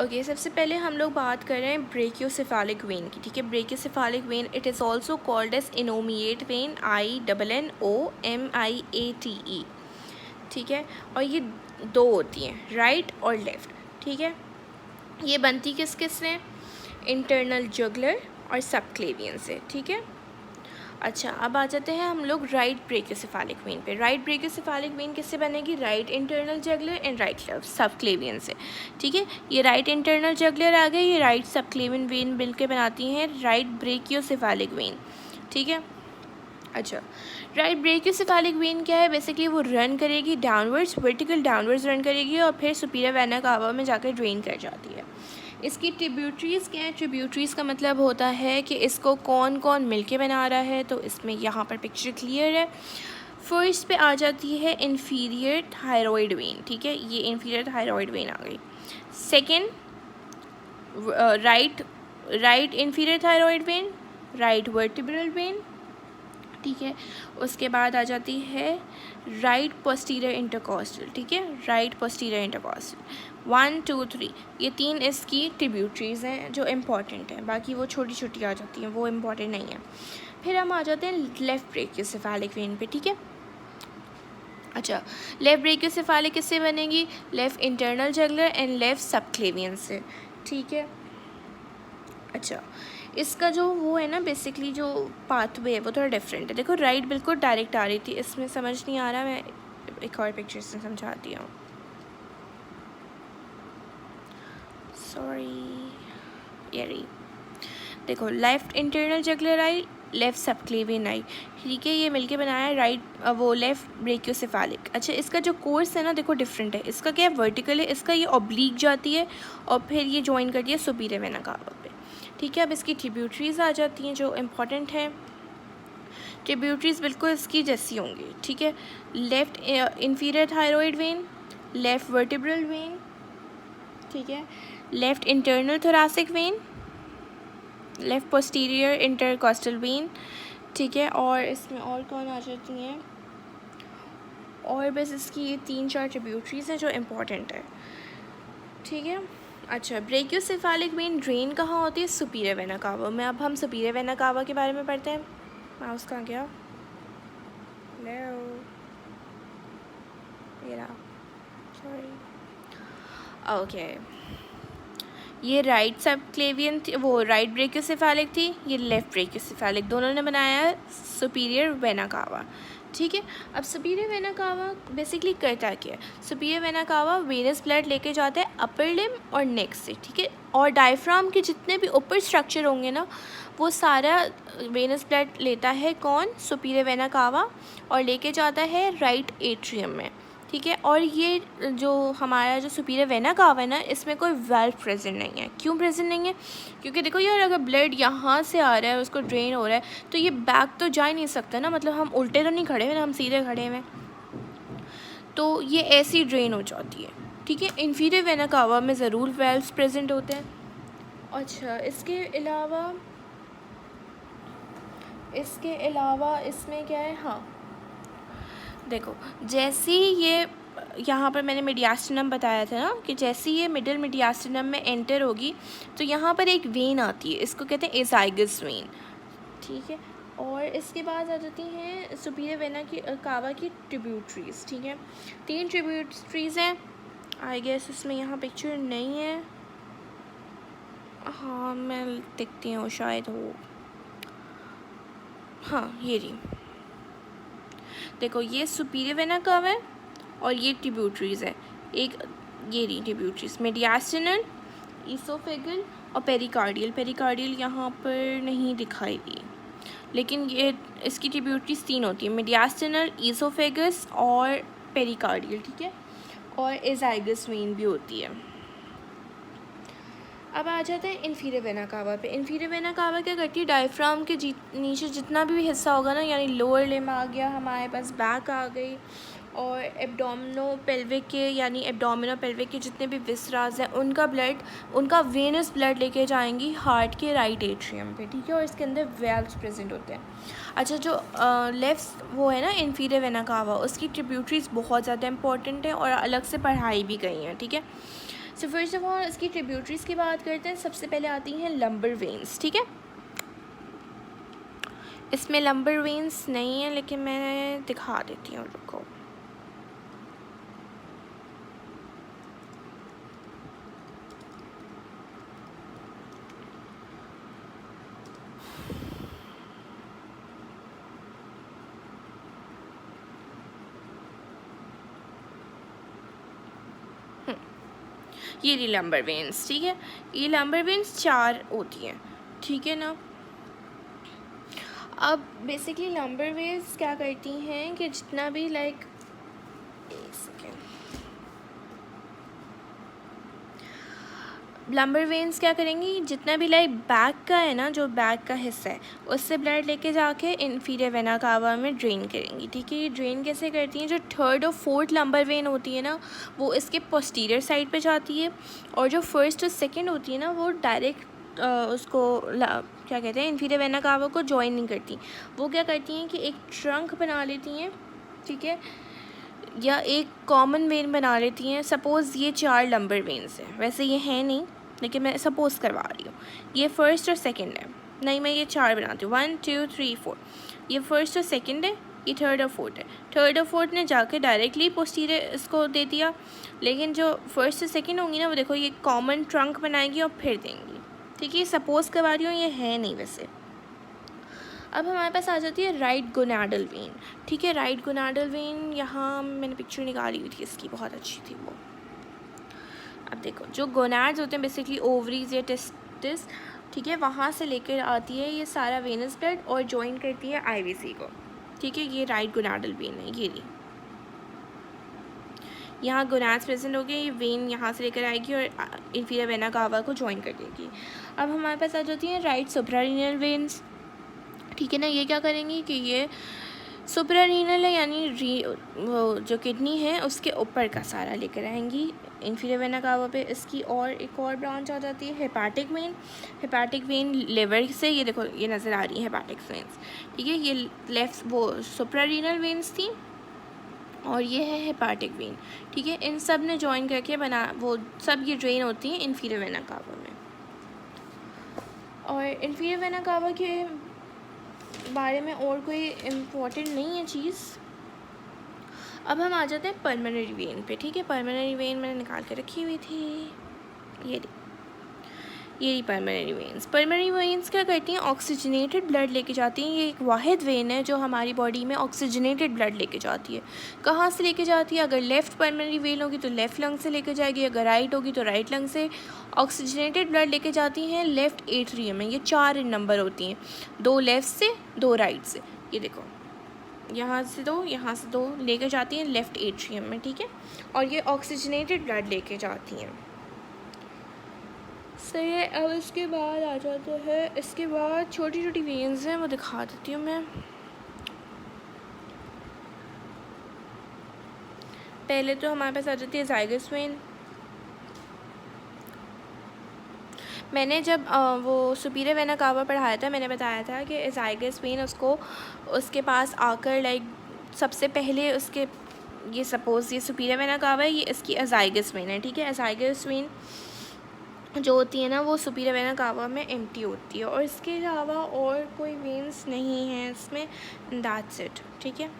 Okay, सबसे पहले हम लोग बात कर रहे हैं ब्रेकियोसेफालिक वेन की, ठीक है। Brachiocephalic vein it is also called as innominate vein, INNOMIATE, ठीक है। और ये दो होती हैं, राइट और लेफ़्ट, ठीक है। ये बनती किस किस से? इंटरनल जुगुलर और सबक्लेवियन से, ठीक है। अच्छा, अब आ जाते हैं हम लोग राइट ब्रेकियोसेफालिक वेन पे। राइट ब्रेकियोसेफालिक वेन किससे बनेगी? Right internal jugular and right subclavian से, ठीक है। ये राइट इंटरनल जगुलर आ गए, ये राइट सबक्लेवियन वेन मिलकर बनाती हैं राइट ब्रेकियोसेफालिक वेन, ठीक है। अच्छा, राइट ब्रेकियोसेफालिक वेन क्या है? बेसिकली वो रन करेगी डाउनवर्ड्स, वर्टिकल डाउनवर्ड्स रन करेगी और फिर सुपीरियर वेना कावा में जाकर ड्रेन कर जाती है। इसकी ट्रिब्यूटरीज़ क्या है? ट्रिब्यूटरीज़ का मतलब होता है कि इसको कौन कौन मिलके बना रहा है, तो इसमें यहाँ पर पिक्चर क्लियर है। फर्स्ट पे आ जाती है इन्फीरियर थायरॉयड वेन, ठीक है, ये इन्फीरियर थायरॉयड वेन आ गई। Second, right inferior thyroid when, right vertebral when, ठीक है। उसके बाद आ जाती है राइट पोस्टीरियर इंटरकॉस्टल, ठीक है, राइट पोस्टीरियर इंटरकॉस्टल। 1 2 3 ये 3 इसकी ट्रिब्यूटरीज़ हैं जो इम्पॉर्टेंट हैं, बाकी वो छोटी छोटी आ जाती हैं, वो इम्पॉर्टेंट नहीं है। फिर हम आ जाते हैं लेफ़्ट ब्रेकियोसेफालिक वेन पे, ठीक है। अच्छा, लेफ़्ट ब्रेकियोसेफालिक किससे बनेगी? Left internal jugular and left subclavian से, ठीक है। अच्छा, इसका जो वो है ना, बेसिकली जो पाथवे है वो थोड़ा डिफरेंट है। देखो, राइट बिल्कुल डायरेक्ट आ रही थी, इसमें समझ नहीं आ रहा, मैं एक और पिक्चर से समझाती हूँ, सॉरी। ये रही, देखो, लेफ़्ट इंटरनल जगुलर आई, लेफ़्ट सबक्लेवियन आई, ठीक है। ये मिलके बनाया है राइट वो लेफ़्ट ब्रेकियोसेफालिक। अच्छा, इसका जो कोर्स है ना, देखो डिफरेंट है। इसका क्या है? वर्टिकल है, इसका ये ऑब्लिक जाती है और फिर ये ज्वाइन करती है सुपीरियर वेना कावा पे, ठीक है। अब इसकी ट्रिब्यूटरीज़ आ जाती हैं जो इम्पॉर्टेंट है। ट्रिब्यूटरीज़ बिल्कुल इसकी जैसी होंगी, ठीक है। Left inferior thyroid when, left vertebral when, ठीक है, left internal thoracic when, left posterior intercostal when, ठीक है। और इसमें और कौन आ जाती हैं? और बस इसकी ये 3-4 ट्रिब्यूटरीज़ हैं जो इम्पॉर्टेंट है, ठीक है। अच्छा, ब्रेकियोसेफालिक वेन ड्रेन कहाँ होती है? सुपीरियर वेना कावा में। अब हम सुपीरियर वेना कावा के बारे में पढ़ते हैं। माउस कहाँ गया? हेलो, ये रहा, सॉरी। ओके, ये राइट सबक्लेवियन थी, वो राइट ब्रेकियोसेफालिक थी, ये लेफ़्ट ब्रेकियोसेफालिक, दोनों ने बनाया है सुपीरियर वेना कावा, ठीक है। अब सुपीरियर वेना कावा बेसिकली करता क्या है? Superior vena cava venous blood लेके जाता है अपर लिम और नेक से, ठीक है। और डायफ्राम के जितने भी ऊपर स्ट्रक्चर होंगे ना, वो सारा वेनस ब्लड लेता है कौन? सुपीरियर वेना कावा, और लेके जाता है राइट एट्रियम में, ठीक है। और ये जो हमारा जो सुपीरियर वेना कावा है ना, इसमें कोई वाल्व प्रेजेंट नहीं है। क्यों प्रेजेंट नहीं है? क्योंकि देखो यार, अगर ब्लड यहाँ से आ रहा है, उसको ड्रेन हो रहा है, तो ये बैक तो जा ही नहीं सकता ना, मतलब हम उल्टे तो नहीं खड़े हुए ना, हम सीधे खड़े हुए, तो ये ऐसी ड्रेन हो जाती है, ठीक है। इन्फीरियर वेना कावा में ज़रूर वाल्व्स प्रेजेंट होते हैं। अच्छा, इसके अलावा इसमें क्या है? हाँ, देखो, जैसे ही ये यहाँ पर मैंने मीडियास्टिनम बताया था ना, कि जैसे ही ये मिडिल मीडियास्टिनम में एंटर होगी तो यहाँ पर एक वेन आती है, इसको कहते हैं एजाइगस वेन, ठीक है। और इसके बाद आ जाती हैं सुपीरियर वेना की कावा की ट्रिब्यूटरीज़, ठीक है। 3 ट्रिब्यूटरीज़ हैं, आई गेस इसमें यहाँ पिक्चर नहीं है, हाँ मैं देखती हूँ, शायद हो, हाँ ये रही, देखो, ये सुपीरियर वेना कावा है और ये ट्रिब्यूटरीज़ है। एक ये रही ट्रिब्यूटरीज़, मीडियास्टिनल, ईसोफेगल और पेरिकार्डियल। पेरिकार्डियल यहाँ पर नहीं दिखाई दी, लेकिन ये इसकी ट्रिब्यूटरीज़ 3 होती है, मीडियास्टिनल, ईसोफेगस और पेरिकार्डियल, ठीक है। और एजाइगस वेन भी होती है। अब आ जाते हैं इन्फीरियर वेना कावा पे। इन्फीरियर वेना कावा क्या करती है? डायफ्राम के नीचे जितना भी हिस्सा होगा ना, यानी लोअर लिम आ गया हमारे पास, बैक आ गई, और एब्डोमिनो पेल्विक के, यानी एब्डोमिनो पेल्विक के जितने भी विसराज हैं, उनका ब्लड, उनका वेनस ब्लड लेके जाएंगी हार्ट के राइट एट्रियम पे, ठीक है। और इसके अंदर वेल्व्स प्रेजेंट होते हैं। अच्छा, जो लेफ्ट वो है ना इन्फीरियर वेना कावा, उसकी ट्रिब्यूटरीज़ बहुत ज़्यादा इंपॉर्टेंट है और अलग से पढ़ाई भी गई हैं, ठीक है। सो फर्स्ट ऑफ ऑल इसकी ट्रिब्यूटरीज की बात करते हैं। सबसे पहले आती हैं लंबर वेन्स, ठीक है। इसमें लंबर वेन्स नहीं है, लेकिन मैं दिखा देती हूँ, रुको। ये रही लंबर वेन्स, ठीक है। ये लंबर वेन्स 4 होती हैं, ठीक है ना। अब बेसिकली लंबर वेन्स क्या करती हैं कि जितना भी लाइक, एक सेकेंड, लंबर वेन्स क्या करेंगी, जितना भी लाइक बैक का है ना, जो बैक का हिस्सा है, उससे ब्लड लेके जाके इन्फीरियर वेना कावा में ड्रेन करेंगी, ठीक है। ये ड्रेन कैसे करती हैं, जो 3rd और 4th लंबर वेन होती है ना, वो इसके पोस्टीरियर साइड पे जाती है, और जो 1st और 2nd होती है ना, वो डायरेक्ट उसको क्या कहते हैं, इन्फीरियर वेना कावा को ज्वाइन नहीं करती। वो क्या करती हैं कि एक ट्रंक बना लेती हैं, ठीक है, या एक कॉमन वेन बना लेती हैं। सपोज़ ये 4 लंबर वेन्स हैं, वैसे ये हैं नहीं, लेकिन मैं सपोज़ करवा रही हूँ। ये 1st और 2nd है, नहीं मैं ये 4 बनाती हूँ, 1 2 3 4। ये 1st और 2nd है, ये 3rd और 4th है। 3rd और 4th ने जाके डायरेक्टली पोस्टीरियर इसको दे दिया, लेकिन जो 1st और 2nd होंगी ना, वो देखो ये कॉमन ट्रंक बनाएगी और फिर देंगी, ठीक है। सपोज़ करवा रही हूँ, ये है नहीं वैसे। अब हमारे पास आ जाती है राइट गोनाडल वेन, ठीक है। राइट गोनाडल वेन, यहाँ मैंने पिक्चर निकाली हुई थी इसकी, बहुत अच्छी थी वो। अब देखो, जो गोनाड्स होते हैं बेसिकली ओवरीज या टेस्टिस, ठीक है, वहाँ से लेकर आती है ये सारा वेनस ब्लड और ज्वाइन करती है आईवीसी को, ठीक है। ये राइट गोनाडल वेन है, ये नहीं, यहाँ गोनाड्स प्रेजेंट हो गए, ये वेन यहाँ से लेकर आएगी और इन्फीरियर वेना कावा को ज्वाइन कर देगी। अब हमारे पास आ जाती है राइट सुप्रारीनल वेन्स, ठीक है ना। ये क्या करेंगी कि ये सुप्रारीनल है, यानी वो जो किडनी है उसके ऊपर का सारा लेकर आएंगी इन्फीरियर वेना कावा पे। इसकी और एक और ब्रांच आ जाती है hepatic when. Hepatic when liver से, ये देखो ये नज़र आ रही है हेपाटिक वेन्स, ठीक है। ये लेफ्ट वो सुप्रारीनल वेन्स थी और ये है हेपाटिक वेन, ठीक है। इन सब ने ज्वाइन करके बना, वो सब ये ड्रेन होती हैं इन्फीरियर वेना कावा में। और इन्फीरियर वेना कावा के बारे में और कोई इम्पोर्टेंट नहीं है चीज़। अब हम आ जाते हैं पल्मोनरी वेन पे, ठीक है। पल्मोनरी वेन मैंने निकाल के रखी हुई थी, ये पल्मोनरी वेन्स। पल्मोनरी वेन्स क्या करती हैं, ऑक्सीजनेटेड ब्लड लेके जाती हैं। ये एक वाहिद वेन है जो हमारी बॉडी में ऑक्सीजनेटेड ब्लड लेके जाती है। कहाँ से लेके जाती है, अगर लेफ़्ट पल्मोनरी वेन होगी तो लेफ़्ट लंग से लेके जाएगी, अगर राइट होगी तो राइट लंग से। ऑक्सीजनेटेड ब्लड लेके जाती हैं लेफ़्ट एट्रियम में, ये 4 इन नंबर होती हैं, 2 लेफ़्ट से 2 राइट से। ये देखो, यहाँ से 2 यहाँ से 2 लेके जाती हैं लेफ़्ट एट्रियम में, ठीक है। और ये ऑक्सीजनेटेड ब्लड लेके जाती हैं, सही है। अब इसके बाद आ जाता है, इसके बाद छोटी छोटी वेन्स हैं, वो दिखा देती हूँ मैं। पहले तो हमारे पास आ जाती है ज़ाइगस वेन। मैंने जब वो सुपीरियर वेना कावा पढ़ाया था, मैंने बताया था कि ज़ाइगस वेन उसको उसके पास आकर लाइक सबसे पहले उसके, ये सपोज़ ये सुपीरियर वेना कावा है, ये इसकी अज़ाइगस वेन है, ठीक है। अज़ाइगस वेन जो होती है ना, वो सुपीरियर वेना कावा में एम्प्टी होती है, और इसके अलावा और कोई वेन्स नहीं है इसमें, दैट्स इट, ठीक है।